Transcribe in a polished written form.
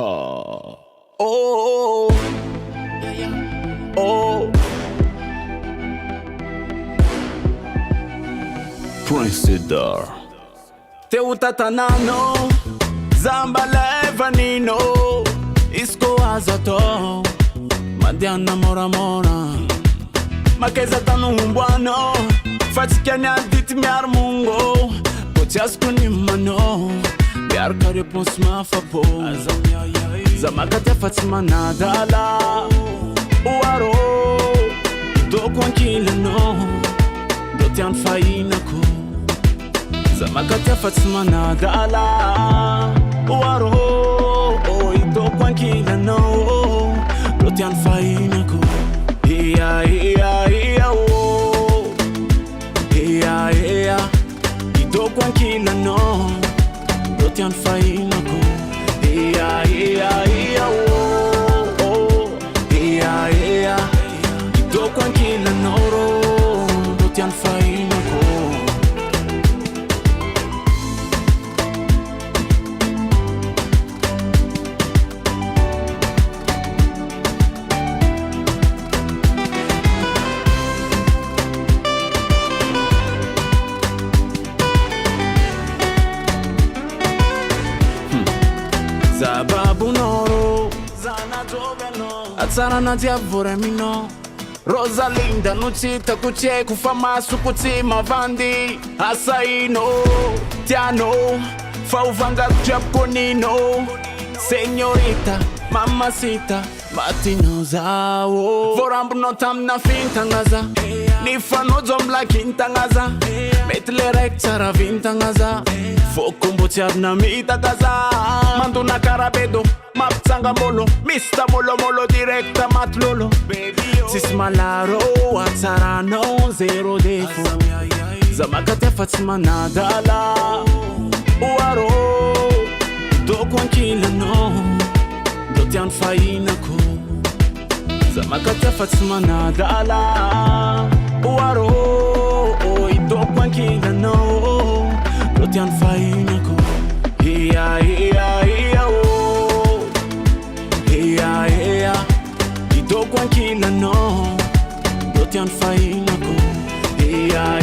Oh, oh, oh. Prince Idar. Teutatanano, Zambale Vanino, Isco Azato, Madiana Mora Mora, Makeza Tanu Mbwano, Fatikanya Dit Miarmungo, Potiaskuni Mano, Biarka Repons Mafapo, Zamakate Fatima Nadala, Uaro, Dokwan Kilano, Dotian Fainako. Zamakate Fatima Nadala Uaro Ito Kwankila no Lotian Fainako Iya iya iya oh Iya iya Ito Kwankila no Lotian Fainako Iya iya iya oh Iya iya Ito Kwankila no Lotian Fainako. Zababu noro, zana joveno, atsara na diavore mino. Rosalinda nucita kuche kufama sukuti mavandi. Asaino, tiano, fauvanga japonino. Señorita, mamacita, matino zao. Vorambu no tam na fintangaza. Nifano jomla kintangaza. Metle rektsara vintangaza. Fokumbo tiabna mitagaza. Mando na karabedo, maptsanga molo. Mr. Molo Molo directa matlolo. Sis malaro, atsarano, zero defo. Zamakate Fatima Nadala Uaro Dokwan Kilano Dotian Fainako. Zamakate Fatima Nadala Uaro Dokwan Kilano Dotian Fainako. Iya iya iya oh Iya iya Dokwan Kilano Dotian Fainako. Iya